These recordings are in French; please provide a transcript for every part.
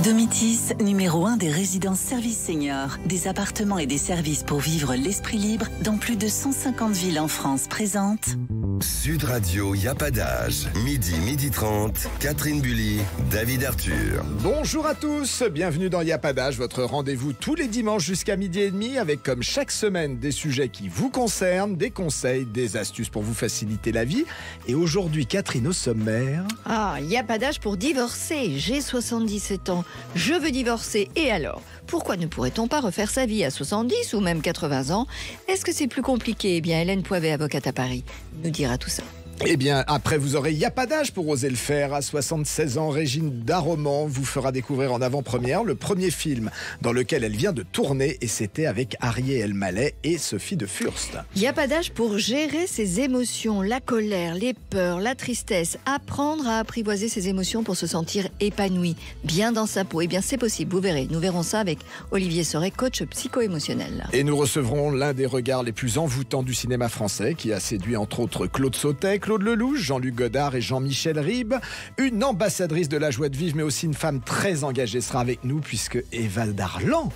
Domitis, numéro 1 des résidences services seniors, des appartements et des services pour vivre l'esprit libre dans plus de 150 villes en France, présente Sud Radio, y a pas d'âge. Midi 30, Catherine Bully, David Arthur. Bonjour à tous, bienvenue dans Y a pas d'âge, votre rendez-vous tous les dimanches jusqu'à 12h30 avec comme chaque semaine des sujets qui vous concernent, des conseils, des astuces pour vous faciliter la vie. Et aujourd'hui, Catherine au sommaire. Ah, y a pas d'âge pour divorcer. J'ai 77 ans, je veux divorcer. Et alors ? Pourquoi ne pourrait-on pas refaire sa vie à 70 ou même 80 ans ? Est-ce que c'est plus compliqué ? Eh bien, Hélène Poivet, avocate à Paris, nous dira tout ça. Eh bien, après, vous aurez Y a pas d'âge pour oser le faire. À 76 ans, Régine Darroman vous fera découvrir en avant-première le premier film dans lequel elle vient de tourner. Et c'était avec Ariel Mallet et Sophie de Furst. Y a pas d'âge pour gérer ses émotions, la colère, les peurs, la tristesse. Apprendre à apprivoiser ses émotions pour se sentir épanoui, bien dans sa peau. Eh bien, c'est possible, vous verrez. Nous verrons ça avec Olivier Soré, coach psycho-émotionnel. Et nous recevrons l'un des regards les plus envoûtants du cinéma français qui a séduit entre autres Claude Sautet, Claude Lelouch, Jean-Luc Godard et Jean-Michel Ribes. Une ambassadrice de la joie de vivre, mais aussi une femme très engagée sera avec nous puisque Eva Darlan.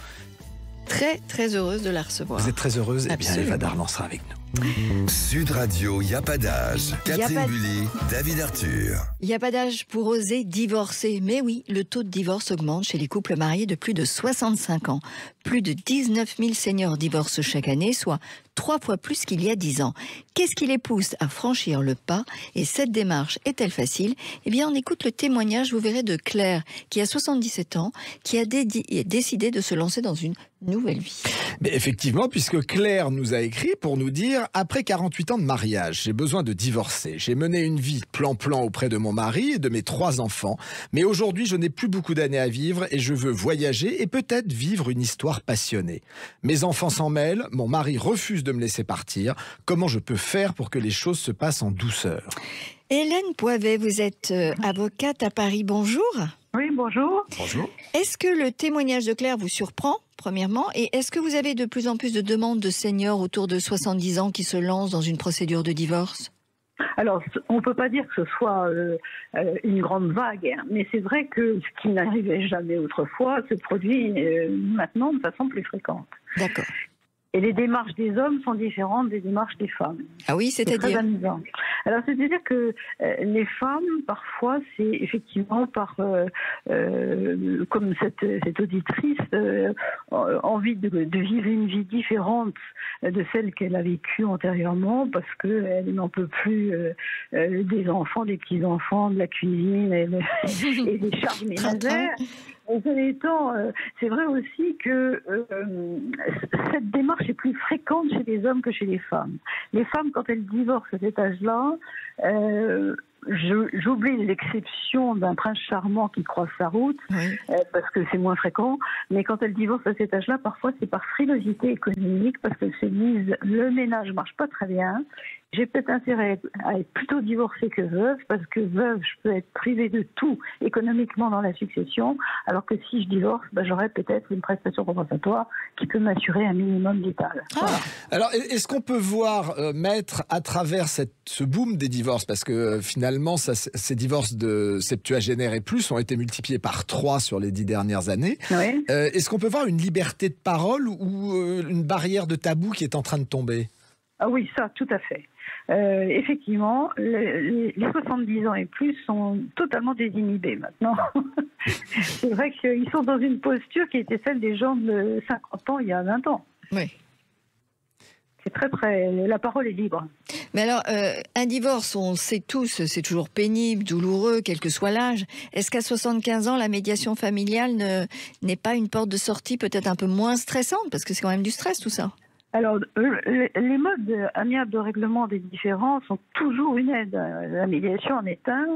Très heureuse de la recevoir. Vous êtes très heureuse ? Absolument. Eh bien, Eva Darlan sera avec nous. Sud Radio, y a pas d'âge. Catherine Bully, David Arthur. Il n'y a pas d'âge pour oser divorcer. Mais oui, le taux de divorce augmente chez les couples mariés de plus de 65 ans. Plus de 19 000 seniors divorcent chaque année, soit 3 fois plus qu'il y a 10 ans. Qu'est-ce qui les pousse à franchir le pas ? Et cette démarche est-elle facile ? Eh bien, on écoute le témoignage, vous verrez, de Claire, qui a 77 ans, qui a décidé de se lancer dans une nouvelle vie. Mais effectivement, puisque Claire nous a écrit pour nous dire « Après 48 ans de mariage, j'ai besoin de divorcer. J'ai mené une vie plan-plan auprès de mon mari et de mes 3 enfants. Mais aujourd'hui, je n'ai plus beaucoup d'années à vivre et je veux voyager et peut-être vivre une histoire passionnée. Mes enfants s'en mêlent, mon mari refuse de me laisser partir. Comment je peux faire pour que les choses se passent en douceur ?» Hélène Poivet, vous êtes avocate à Paris. Bonjour. Oui, bonjour. Bonjour. Est-ce que le témoignage de Claire vous surprend, premièrement ? Et est-ce que vous avez de plus en plus de demandes de seniors autour de 70 ans qui se lancent dans une procédure de divorce ? Alors, on ne peut pas dire que ce soit une grande vague, hein, mais c'est vrai que ce qui n'arrivait jamais autrefois se produit maintenant de façon plus fréquente. D'accord. Et les démarches des hommes sont différentes des démarches des femmes. Ah oui, C'est très c'est-à-dire ? amusant. Alors, c'est-à-dire que les femmes, parfois, c'est effectivement par, comme cette auditrice, envie de vivre une vie différente de celle qu'elle a vécue antérieurement, parce qu'elle n'en peut plus des enfants, des petits-enfants, de la cuisine et des charges ménagères. Et c'est vrai aussi que cette démarche est plus fréquente chez les hommes que chez les femmes. Les femmes, quand elles divorcent à cet âge-là, j'oublie l'exception d'un prince charmant qui croise sa route, Oui. parce que c'est moins fréquent, mais quand elles divorcent à cet âge-là, parfois c'est par frilosité économique, parce qu'elles se disent le ménage marche pas très bien, j'ai peut-être intérêt à être plutôt divorcée que veuve, parce que veuve, je peux être privée de tout économiquement dans la succession, alors que si je divorce, j'aurai peut-être une prestation compensatoire qui peut m'assurer un minimum vital. Voilà. Alors, est-ce qu'on peut voir, maître, à travers ce boom des divorces, parce que finalement, ces divorces de septuagénaires et plus ont été multipliés par 3 sur les 10 dernières années. Oui. Est-ce qu'on peut voir une liberté de parole ou une barrière de tabou qui est en train de tomber ? Ah oui, ça, tout à fait. Effectivement, les 70 ans et plus sont totalement désinhibés maintenant. C'est vrai qu'ils sont dans une posture qui était celle des gens de 50 ans il y a 20 ans. Oui. C'est très... La parole est libre. Mais alors, un divorce, on le sait tous, c'est toujours pénible, douloureux, quel que soit l'âge. Est-ce qu'à 75 ans, la médiation familiale n'est pas une porte de sortie peut-être un peu moins stressante ? Parce que c'est quand même du stress tout ça. Alors, les modes amiables de règlement des différends sont toujours une aide. La médiation en est un,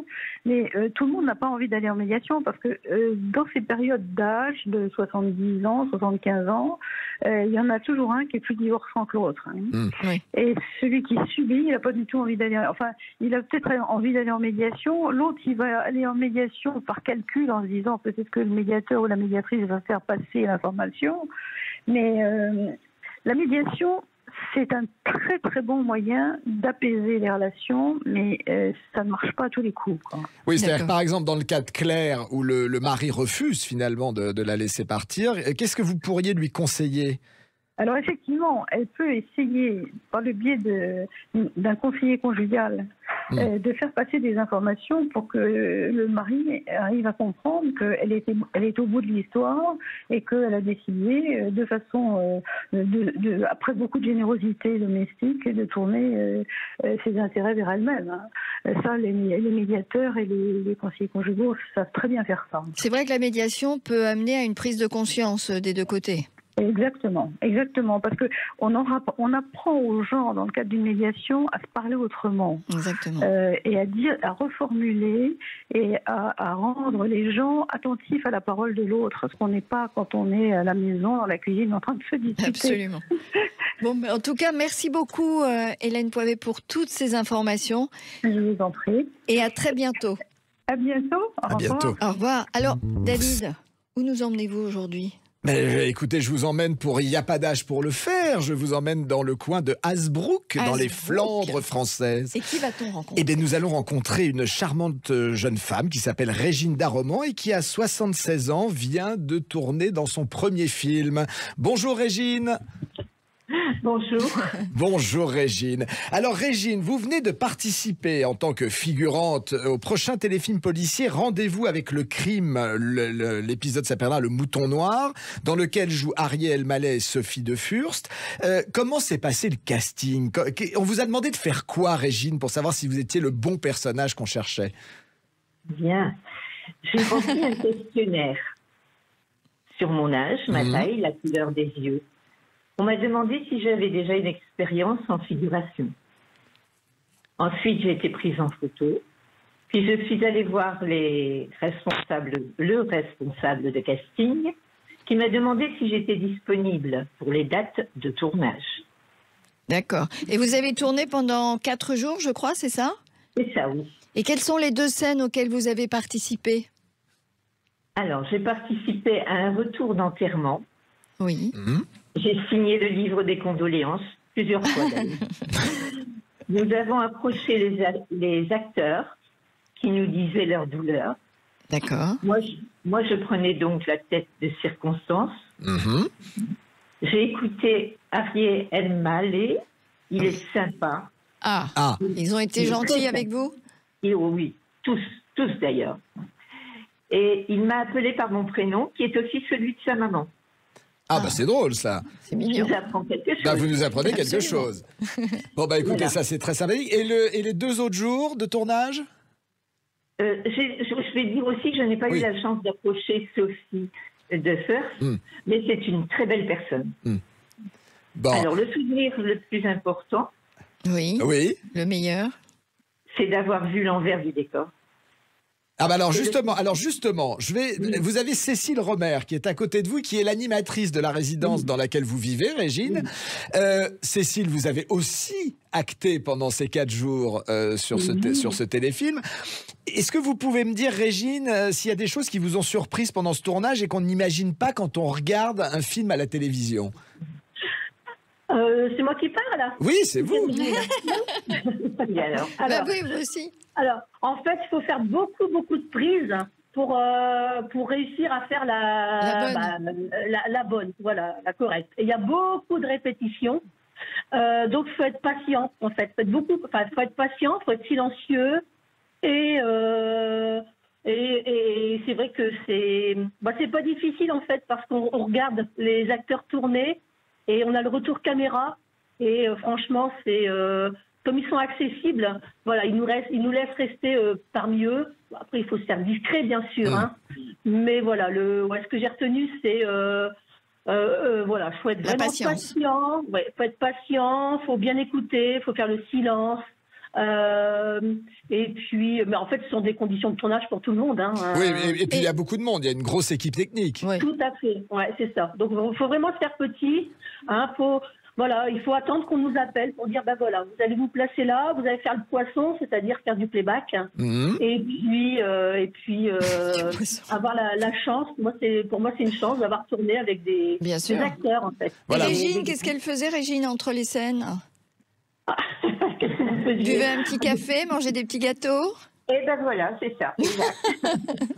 mais tout le monde n'a pas envie d'aller en médiation parce que dans ces périodes d'âge de 70 ans, 75 ans, il y en a toujours un qui est plus divorçant que l'autre. Hein. Oui. Et celui qui subit, il n'a pas du tout envie d'aller... Enfin, il a peut-être envie d'aller en médiation. L'autre, il va aller en médiation par calcul en se disant peut-être que le médiateur ou la médiatrice va faire passer l'information. Mais... la médiation, c'est un très très bon moyen d'apaiser les relations, mais ça ne marche pas à tous les coups, quoi. Oui, c'est-à-dire que par exemple dans le cas de Claire, où le mari refuse finalement de la laisser partir, qu'est-ce que vous pourriez lui conseiller ? Alors effectivement, elle peut essayer, par le biais d'un conseiller conjugal, de faire passer des informations pour que le mari arrive à comprendre qu'elle est au bout de l'histoire et qu'elle a décidé, de façon, après beaucoup de générosité domestique, de tourner ses intérêts vers elle-même, hein. Ça, les médiateurs et les conseillers conjugaux savent très bien faire ça. C'est vrai que la médiation peut amener à une prise de conscience des deux côtés. Exactement, parce que on apprend aux gens dans le cadre d'une médiation à se parler autrement, exactement, et à reformuler et à rendre les gens attentifs à la parole de l'autre, ce qu'on n'est pas quand on est à la maison, dans la cuisine, en train de se discuter. Absolument. Bon, en tout cas, merci beaucoup, Hélène Poivet, pour toutes ces informations. Je vous en prie. Et à très bientôt. À bientôt. À bientôt. Au revoir. Alors, David, où nous emmenez-vous aujourd'hui ? Mais écoutez, je vous emmène pour Il n'y a pas d'âge pour le faire. Je vous emmène dans le coin de Hasbrouck, dans les Flandres françaises. Et qui va-t-on rencontrer ? Eh bien, nous allons rencontrer une charmante jeune femme qui s'appelle Régine Darroman et qui, à 76 ans, vient de tourner dans son premier film. Bonjour Régine. Bonjour. Bonjour Régine. Alors Régine, vous venez de participer en tant que figurante au prochain téléfilm policier Rendez-vous avec le crime. L'épisode s'appellera Le Mouton Noir, dans lequel jouent Ariel Mallet et Sophie de Furst. Comment s'est passé le casting ? On vous a demandé de faire quoi, Régine, pour savoir si vous étiez le bon personnage qu'on cherchait ? Bien. J'ai rempli un questionnaire sur mon âge, ma taille, la couleur des yeux. On m'a demandé si j'avais déjà une expérience en figuration. Ensuite, j'ai été prise en photo. Puis je suis allée voir le responsable de casting, qui m'a demandé si j'étais disponible pour les dates de tournage. D'accord. Et vous avez tourné pendant 4 jours, je crois, c'est ça ? C'est ça, oui. Et quelles sont les 2 scènes auxquelles vous avez participé ? Alors, j'ai participé à un retour d'enterrement. Oui. J'ai signé le livre des condoléances, plusieurs fois d'ailleurs. Nous avons approché les acteurs qui nous disaient leur douleur. D'accord. Moi, je prenais donc la tête de circonstance. J'ai écouté Ariel Mallet, il est sympa. Ah. Ils ont été gentils avec vous ? Oui, tous d'ailleurs. Et il m'a appelé par mon prénom, qui est aussi celui de sa maman. Ah, bah c'est drôle ça. C'est mignon. Je vous apprends quelque chose. Bah, vous nous apprenez quelque Absolument. chose. Bon, bah écoutez, Voilà. ça c'est très sympathique. Et les 2 autres jours de tournage ? Je vais dire aussi que je n'ai pas eu la chance d'approcher Sophie de Furst, mais c'est une très belle personne. Bon. Alors, le souvenir le plus important, Oui. Le meilleur. c'est d'avoir vu l'envers du décor. Ah bah alors justement, vous avez Cécile Romer qui est à côté de vous, qui est l'animatrice de la résidence dans laquelle vous vivez, Régine. Cécile, vous avez aussi acté pendant ces 4 jours sur ce téléfilm. Est-ce que vous pouvez me dire, Régine, s'il y a des choses qui vous ont surprise pendant ce tournage et qu'on n'imagine pas quand on regarde un film à la télévision ? C'est moi qui parle là. Oui, c'est vous. Alors, oui, vous aussi. Alors, en fait, il faut faire beaucoup de prises pour réussir à faire la bonne, voilà, la correcte. Et il y a beaucoup de répétitions. Donc, il faut être patient, en fait. Faut être patient, il faut être silencieux. Et c'est vrai que c'est pas difficile, en fait, parce qu'on regarde les acteurs tourner et on a le retour caméra. Et franchement, c'est... comme ils sont accessibles, voilà, ils nous laissent rester parmi eux. Après, il faut se faire discret, bien sûr. Hein. Mais voilà, ce que j'ai retenu, c'est... voilà, il faut être vraiment patient. Ouais, faut être patient, faut bien écouter, faut faire le silence. Et puis, mais en fait, ce sont des conditions de tournage pour tout le monde. Hein. Oui, et puis il y a beaucoup de monde, il y a une grosse équipe technique. Oui. Tout à fait, ouais, c'est ça. Donc, il faut vraiment se faire petit. Hein, voilà, il faut attendre qu'on nous appelle pour dire, ben voilà, vous allez vous placer là, vous allez faire le poisson, c'est-à-dire faire du playback, et puis avoir la chance. Pour moi, c'est une chance d'avoir tourné avec des acteurs, en fait. Voilà. Et Régine, qu'est-ce qu'elle faisait, Régine, entre les scènes? Qu'est-ce que vous faisiez? Buvait un petit café, mangeait des petits gâteaux? Et ben voilà, c'est ça.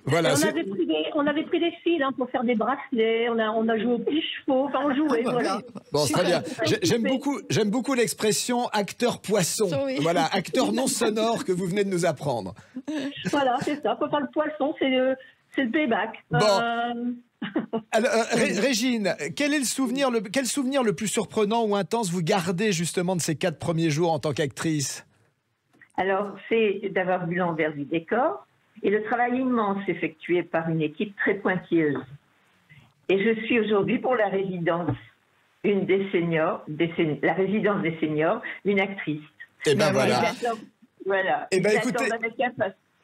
Voilà, on avait pris des fils pour faire des bracelets, on a joué aux petits chevaux, enfin on jouait, voilà. Bon, très bien. J'aime beaucoup l'expression acteur poisson. Oui. Voilà, acteur non sonore que vous venez de nous apprendre. Voilà, c'est ça. Faut faire le poisson, c'est le payback. Bon. Alors, Régine, quel souvenir le plus surprenant ou intense vous gardez justement de ces 4 premiers jours en tant qu'actrice? Alors, c'est d'avoir vu l'envers du décor et le travail immense effectué par une équipe très pointilleuse. Et je suis aujourd'hui pour la résidence, la résidence des seniors, une actrice. Et ben voilà. Voilà. Et ben écoutez,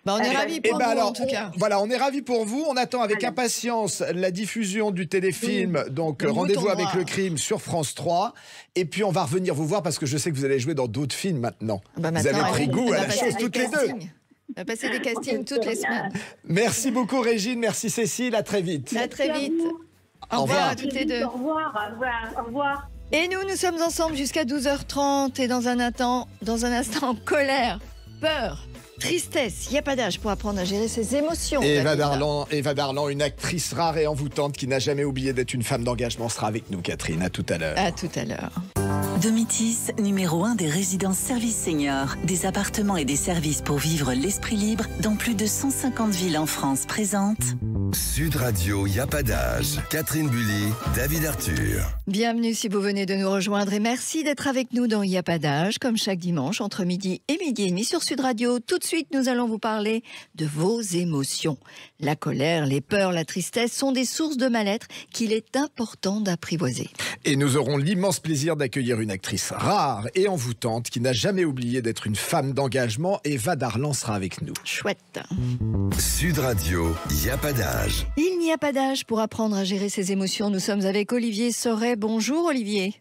on est ravis pour vous, en tout cas. Voilà, on est ravis pour vous. On attend avec impatience la diffusion du téléfilm, donc Rendez-vous avec le crime sur France 3. Et puis on va revenir vous voir parce que je sais que vous allez jouer dans d'autres films maintenant. Vous avez pris goût à la chose toutes les deux. On va passer des castings toutes les semaines. Merci beaucoup Régine, merci Cécile, à très vite. À très vite. Au revoir à toutes les deux. Au revoir, au revoir. Et nous sommes ensemble jusqu'à 12h30 et dans un instant, colère, peur, tristesse, il n'y a pas d'âge pour apprendre à gérer ses émotions. Eva Darlan, une actrice rare et envoûtante qui n'a jamais oublié d'être une femme d'engagement, sera avec nous, Catherine. À tout à l'heure. À tout à l'heure. Domitis, numéro 1 des résidences services seniors. Des appartements et des services pour vivre l'esprit libre dans plus de 150 villes en France présente. Sud Radio, y a pas d'âge. Catherine Bully, David Arthur. Bienvenue si vous venez de nous rejoindre et merci d'être avec nous dans Y a pas d'âge, comme chaque dimanche entre midi et midi et demi sur Sud Radio. Tout de suite, nous allons vous parler de vos émotions. La colère, les peurs, la tristesse sont des sources de mal-être qu'il est important d'apprivoiser. Et nous aurons l'immense plaisir d'accueillir une actrice rare et envoûtante qui n'a jamais oublié d'être une femme d'engagement. Eva Darlan sera avec nous. Chouette. Sud Radio, y a pas d'âge. Il n'y a pas d'âge pour apprendre à gérer ses émotions. Nous sommes avec Olivier Sauret. Bonjour Olivier.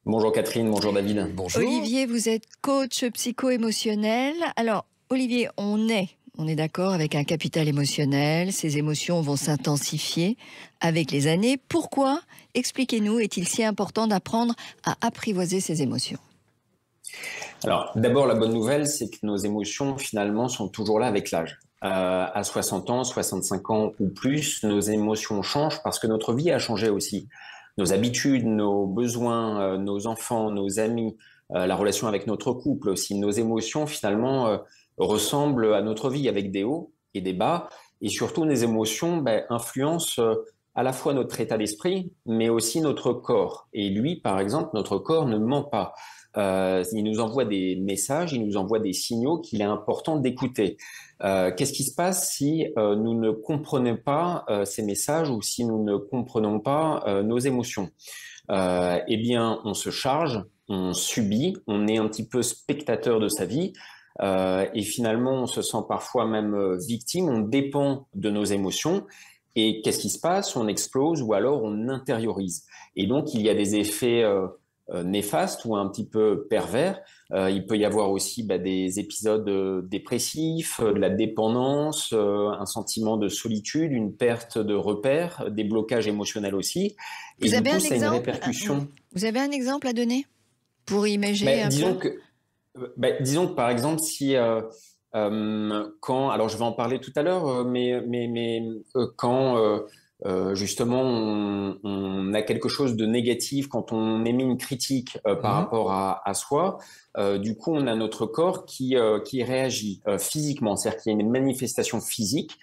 Bonjour Catherine, bonjour David. Bonjour. Olivier, vous êtes coach psycho-émotionnel. Alors Olivier, on est d'accord avec un capital émotionnel. Ces émotions vont s'intensifier avec les années. Pourquoi, expliquez-nous, est-il si important d'apprendre à apprivoiser ces émotions ? Alors, d'abord, la bonne nouvelle, c'est que nos émotions, finalement, sont toujours là avec l'âge. À 60 ans, 65 ans ou plus, nos émotions changent parce que notre vie a changé aussi. Nos habitudes, nos besoins, nos enfants, nos amis, la relation avec notre couple aussi. Nos émotions, finalement, ressemblent à notre vie avec des hauts et des bas. Et surtout, nos émotions influencent à la fois notre état d'esprit, mais aussi notre corps. Et lui, par exemple, notre corps ne ment pas. Il nous envoie des messages, il nous envoie des signaux qu'il est important d'écouter. Qu'est-ce qui se passe si nous ne comprenons pas ces messages ou si nous ne comprenons pas nos émotions? Eh bien, on se charge, on subit, on est un petit peu spectateur de sa vie. Et finalement, on se sent parfois même victime, on dépend de nos émotions. Et qu'est-ce qui se passe? On explose ou alors on intériorise. Et donc, il y a des effets néfastes ou un petit peu pervers. Il peut y avoir aussi des épisodes dépressifs, de la dépendance, un sentiment de solitude, une perte de repères, des blocages émotionnels aussi. Et Vous avez du coup, ça a une répercussion. Vous avez un exemple à donner pour imaginer un peu? Disons que par exemple, si alors je vais en parler tout à l'heure, quand justement on a quelque chose de négatif, quand on émet une critique par rapport à soi, du coup on a notre corps qui réagit physiquement, c'est-à-dire qu'il y a une manifestation physique,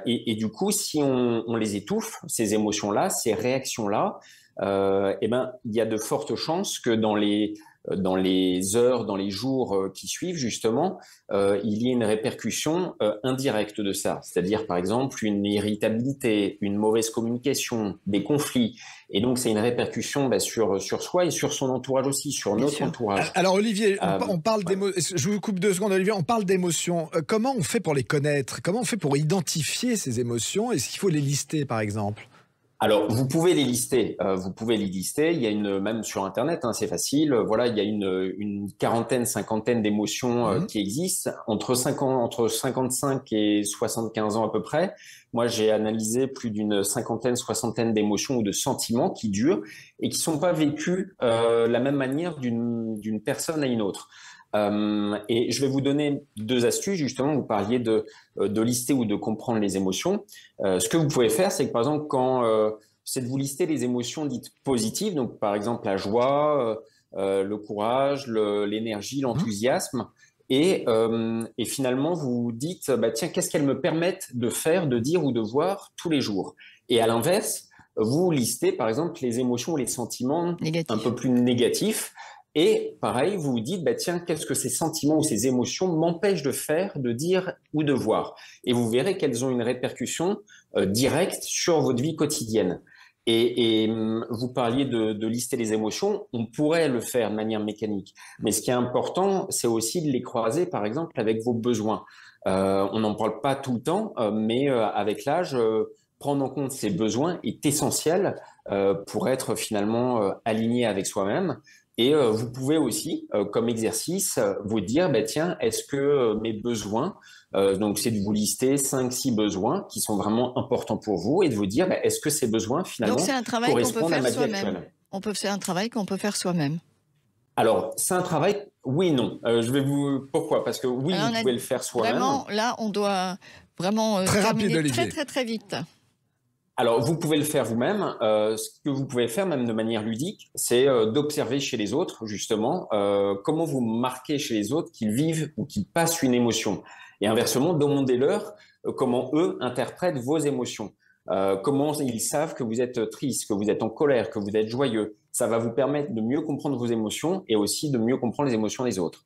et du coup si on les étouffe, ces émotions-là, ces réactions-là, il y a de fortes chances que dans les heures, dans les jours qui suivent, justement, il y ait une répercussion indirecte de ça. C'est-à-dire, par exemple, une irritabilité, une mauvaise communication, des conflits. Et donc, c'est une répercussion sur soi et sur son entourage aussi, sur notre entourage. Alors, Olivier, on parle d'émotions. Je vous coupe 2 secondes, Olivier. On parle d'émotions. Comment on fait pour les connaître? Comment on fait pour identifier ces émotions? Est-ce qu'il faut les lister, par exemple? Alors, vous pouvez les lister. Il y a même sur Internet, hein, c'est facile. Voilà, il y a une quarantaine, cinquantaine d'émotions qui existent entre 55 et 75 ans à peu près. Moi, j'ai analysé plus d'une cinquantaine, soixantaine d'émotions ou de sentiments qui durent et qui sont pas vécus la même manière d'une personne à une autre. Et je vais vous donner 2 astuces, justement. Vous parliez de lister ou de comprendre les émotions. Ce que vous pouvez faire, c'est que par exemple, c'est de vous lister les émotions dites positives, donc par exemple la joie, le courage, l'énergie, l'enthousiasme. Et finalement, vous dites, tiens, qu'est-ce qu'elles me permettent de faire, de dire ou de voir tous les jours? Et à l'inverse, vous listez par exemple les émotions ou les sentiments un peu plus négatifs. Et pareil, vous vous dites, tiens, qu'est-ce que ces sentiments ou ces émotions m'empêchent de faire, de dire ou de voir? Et vous verrez qu'elles ont une répercussion directe sur votre vie quotidienne. Et vous parliez de lister les émotions, on pourrait le faire de manière mécanique. Mais ce qui est important, c'est aussi de les croiser, par exemple, avec vos besoins. On n'en parle pas tout le temps, mais avec l'âge, prendre en compte ses besoins est essentiel pour être finalement aligné avec soi-même. Et vous pouvez aussi, comme exercice, vous dire, tiens, est-ce que mes besoins, donc c'est de vous lister 5-6 besoins qui sont vraiment importants pour vous et de vous dire, est-ce que ces besoins, finalement, correspondent à ma vie actuelle? C'est un travail qu'on peut faire soi-même. Alors, c'est un travail, oui, non. Pourquoi? Parce que oui, vous pouvez le faire soi-même. Vraiment, là, on doit vraiment très rapide, très, très, très vite. Alors, vous pouvez le faire vous-même. Ce que vous pouvez faire, même de manière ludique, c'est d'observer chez les autres, justement, comment vous marquez chez les autres qu'ils vivent ou qu'ils passent une émotion. Et inversement, demandez-leur comment eux interprètent vos émotions. Comment ils savent que vous êtes triste, que vous êtes en colère, que vous êtes joyeux. Ça va vous permettre de mieux comprendre vos émotions et aussi de mieux comprendre les émotions des autres.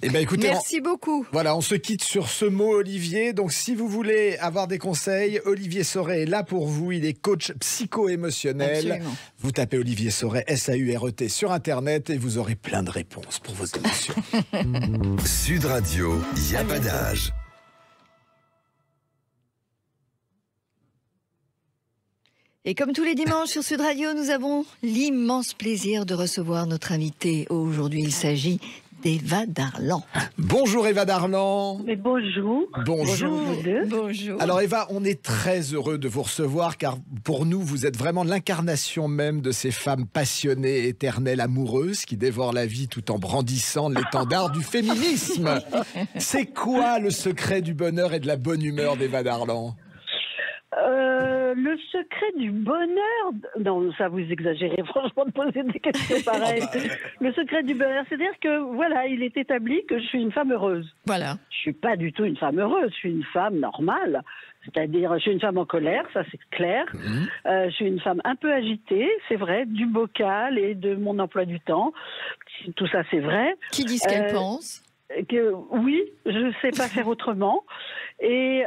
Eh ben, écoutez, merci beaucoup. Voilà, on se quitte sur ce mot, Olivier. Donc, si vous voulez avoir des conseils, Olivier Sauret est là pour vous. Il est coach psycho-émotionnel. Absolument. Vous tapez Olivier Sauret, S-A-U-R-E-T, sur Internet et vous aurez plein de réponses pour vos émotions. Sud Radio, il n'y a pas d'âge. Et comme tous les dimanches sur Sud Radio, nous avons l'immense plaisir de recevoir notre invité. Aujourd'hui, il s'agit d'Eva Darlan. Bonjour Eva Darlan. Mais bonjour. Bonjour. Vous deux. Bonjour. Alors Eva, on est très heureux de vous recevoir car pour nous, vous êtes vraiment l'incarnation même de ces femmes passionnées, éternelles, amoureuses qui dévorent la vie tout en brandissant l'étendard du féminisme. C'est quoi le secret du bonheur et de la bonne humeur d'Eva Darlan ? Le secret du bonheur, non, ça vous exagérez franchement de poser des questions pareilles. Le secret du bonheur, c'est-à-dire que voilà, il est établi que je suis une femme heureuse. Voilà. Je suis pas du tout une femme heureuse, je suis une femme normale. C'est-à-dire, je suis une femme en colère, ça c'est clair. Je suis une femme un peu agitée, c'est vrai, du bocal et de mon emploi du temps. Tout ça, c'est vrai. Qui dit ce qu'elle pense ? Oui, je ne sais pas faire autrement. Et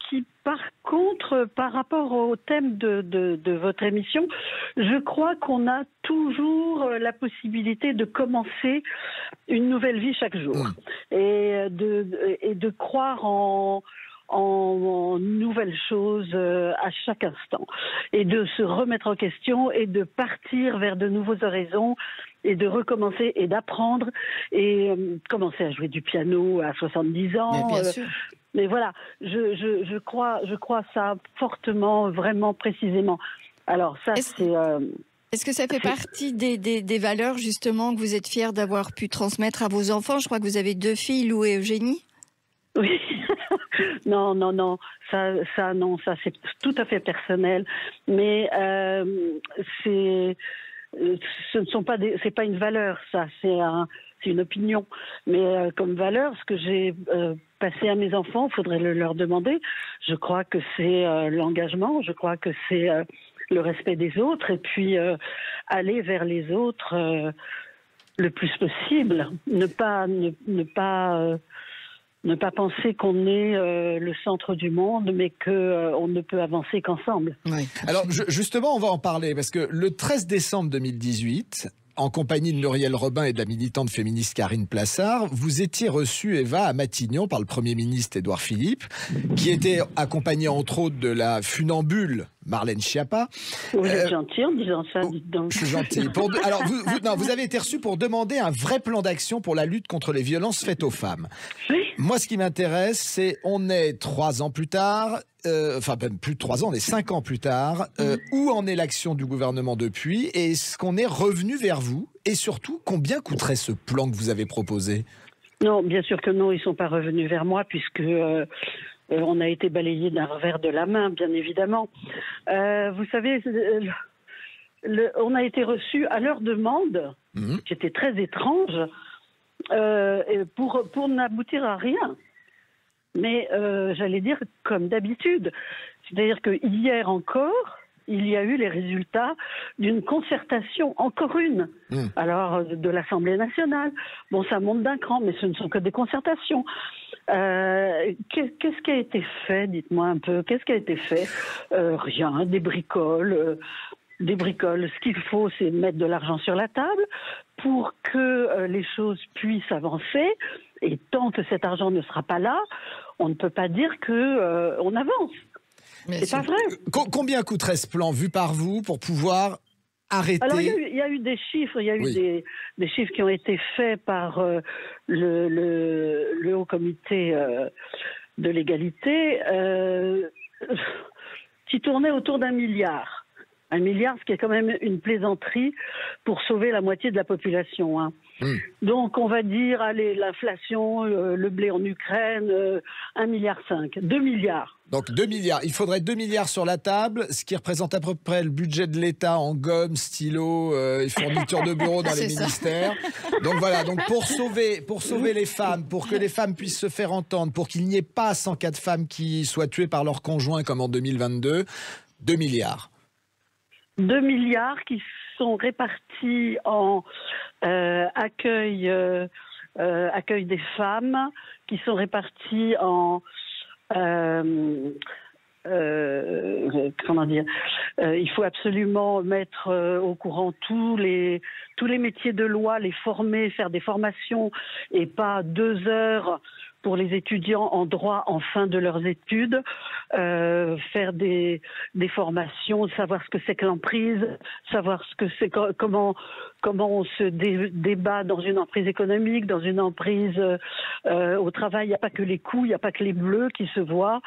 qui, par contre, par rapport au thème de votre émission, je crois qu'on a toujours la possibilité de commencer une nouvelle vie chaque jour. Et de croire en nouvelles choses à chaque instant. Et de se remettre en question et de partir vers de nouveaux horizons et de recommencer et d'apprendre et commencer à jouer du piano à 70 ans. Mais bien sûr. Mais voilà, je crois ça fortement, vraiment précisément. Alors ça, Est-ce que ça fait partie des valeurs justement que vous êtes fiers d'avoir pu transmettre à vos enfants ? Je crois que vous avez 2 filles, Lou et Eugénie. Oui. Non, ça c'est tout à fait personnel, mais c'est pas une valeur, ça, c'est une opinion. Mais comme valeur, ce que j'ai passé à mes enfants, il faudrait leur demander. Je crois que c'est l'engagement, je crois que c'est le respect des autres, et puis aller vers les autres le plus possible, ne pas penser qu'on est le centre du monde, mais qu'on ne peut avancer qu'ensemble. Oui. Alors justement, on va en parler, parce que le 13 décembre 2018, en compagnie de Muriel Robin et de la militante féministe Karine Plassard, vous étiez reçue, Eva, à Matignon par le Premier ministre Édouard Philippe, qui était accompagné entre autres de la funambule Marlène Schiappa. Vous êtes gentil en disant ça, dites donc. Je suis gentil. Alors, vous avez été reçu pour demander un vrai plan d'action pour la lutte contre les violences faites aux femmes. Oui. Moi, ce qui m'intéresse, c'est, on est 3 ans plus tard, enfin même plus de 3 ans, on est 5 ans plus tard, où en est l'action du gouvernement depuis, et est-ce qu'on est revenu vers vous, et surtout, combien coûterait ce plan que vous avez proposé? Non, bien sûr que non, ils ne sont pas revenus vers moi, puisque on a été balayé d'un revers de la main, bien évidemment. Vous savez, on a été reçus à leur demande, qui était très étrange, pour n'aboutir à rien. Mais j'allais dire comme d'habitude. C'est-à-dire que hier encore, il y a eu les résultats d'une concertation, encore une, alors de l'Assemblée nationale. Bon, ça monte d'un cran, mais ce ne sont que des concertations. Qu'est-ce qui a été fait, dites-moi un peu, qu'est-ce qui a été fait? Rien, des bricoles. Ce qu'il faut, c'est mettre de l'argent sur la table pour que les choses puissent avancer. Et tant que cet argent ne sera pas là, on ne peut pas dire qu'on avance. C'est pas vrai. Combien coûterait ce plan vu par vous pour pouvoir arrêter? Alors, il y a eu des chiffres, des chiffres qui ont été faits par le Haut Comité de l'égalité, qui tournait autour d'1 milliard. 1 milliard, ce qui est quand même une plaisanterie pour sauver la moitié de la population. Hein. Donc, on va dire, allez, l'inflation, le blé en Ukraine, 1,5 milliard, 2 milliards. Donc 2 milliards. Il faudrait 2 milliards sur la table, ce qui représente à peu près le budget de l'État en gomme, stylo et fournitures de bureau dans les ministères. Donc voilà, donc pour sauver les femmes, pour que les femmes puissent se faire entendre, pour qu'il n'y ait pas 104 femmes qui soient tuées par leur conjoint comme en 2022, 2 milliards. 2 milliards qui sont répartis en accueil des femmes, qui sont répartis en comment dire, il faut absolument mettre au courant tous les métiers de loi, les former, faire des formations et pas 2 heures pour les étudiants en droit en fin de leurs études, faire des formations, savoir ce que c'est que l'emprise, savoir ce que c'est, comment on se débat dans une emprise économique, dans une emprise au travail. Il n'y a pas que les coups, il n'y a pas que les bleus qui se voient.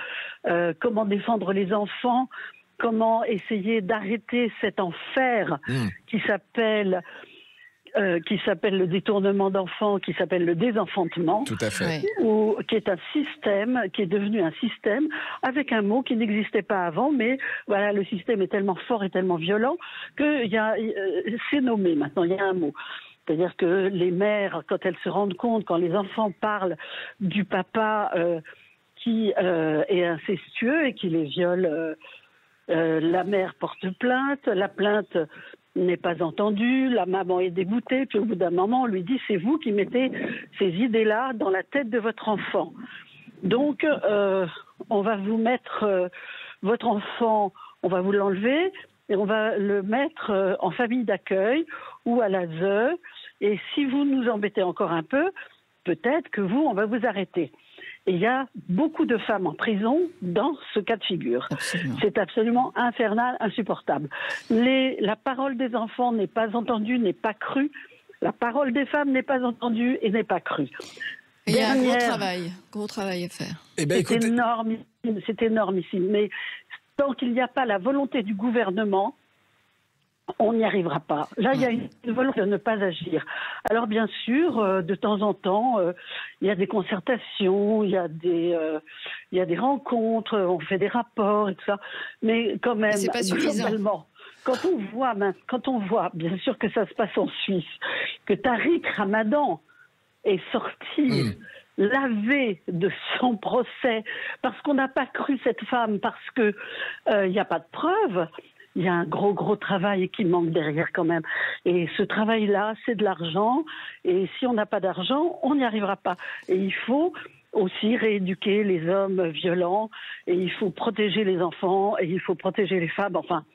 Comment défendre les enfants, comment essayer d'arrêter cet enfer qui s'appelle le détournement d'enfants, qui s'appelle le désenfantement. Tout à fait. Qui est un système, qui est devenu un système avec un mot qui n'existait pas avant, mais voilà, le système est tellement fort et tellement violent que c'est nommé maintenant, il y a un mot. C'est-à-dire que les mères, quand elles se rendent compte, quand les enfants parlent du papa qui est incestueux et qui les viole, la mère porte plainte, la plainte n'est pas entendue, la maman est dégoûtée, puis au bout d'un moment, on lui dit « c'est vous qui mettez ces idées-là dans la tête de votre enfant ». Donc, on va vous mettre votre enfant, on va vous l'enlever et on va le mettre en famille d'accueil ou à l'ASE. Et si vous nous embêtez encore un peu, peut-être que on va vous arrêter. Et il y a beaucoup de femmes en prison dans ce cas de figure. Absolument. C'est absolument infernal, insupportable. La parole des enfants n'est pas entendue, n'est pas crue. La parole des femmes n'est pas entendue et n'est pas crue. Il y a un gros travail à faire. C'est énormissime. Mais tant qu'il n'y a pas la volonté du gouvernement, on n'y arrivera pas. Là, il y a une volonté de ne pas agir. Alors, bien sûr, de temps en temps, il y a des concertations, il y a des rencontres, on fait des rapports et tout ça. Mais quand même, c'est pas suffisant. Quand on voit, bien sûr que ça se passe en Suisse, que Tariq Ramadan est sorti lavé de son procès parce qu'on n'a pas cru cette femme, parce que il n'y a pas de preuves. Il y a un gros travail qui manque derrière quand même. Et ce travail-là, c'est de l'argent. Et si on n'a pas d'argent, on n'y arrivera pas. Et il faut aussi rééduquer les hommes violents. Et il faut protéger les enfants. Et il faut protéger les femmes. Enfin,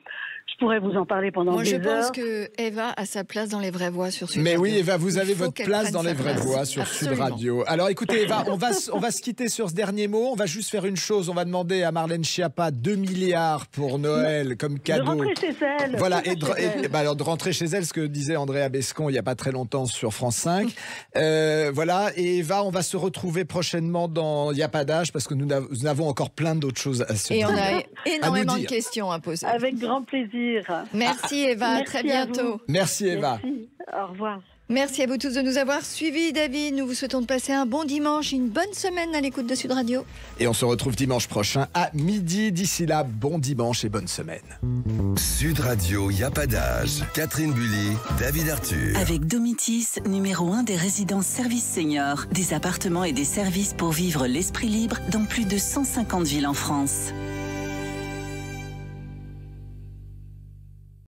Je pourrais vous en parler pendant Moi, des je heures. pense que Eva a sa place dans les vraies voix sur Sud Mais Radio. oui, Eva, vous avez Il faut votre qu'elle place prenne dans sa les vraies place. voix sur Sud Absolument. Radio. Alors écoutez, Eva, on va se quitter sur ce dernier mot. On va juste faire une chose. On va demander à Marlène Schiappa 2 milliards pour Noël comme De cadeau. rentrer chez elle. Voilà, et Chez elle. alors de rentrer chez elle, ce que disait Andrea Bescon il n'y a pas très longtemps sur France 5. Voilà, et Eva, on va se retrouver prochainement dans Il n'y a pas d'âge parce que nous avons encore plein d'autres choses à se Et dire. on a énormément de dire. questions à poser. Avec grand plaisir. Merci Eva, à Merci très à bientôt. vous. Merci Eva. Merci. Au revoir. Merci à vous tous de nous avoir suivis, David. Nous vous souhaitons de passer un bon dimanche, une bonne semaine à l'écoute de Sud Radio. Et on se retrouve dimanche prochain à midi. D'ici là, bon dimanche et bonne semaine. Sud Radio, y a pas d'âge. Catherine Bully, David Arthur. Avec Domitis, numéro 1 des résidences services seniors, des appartements et des services pour vivre l'esprit libre dans plus de 150 villes en France.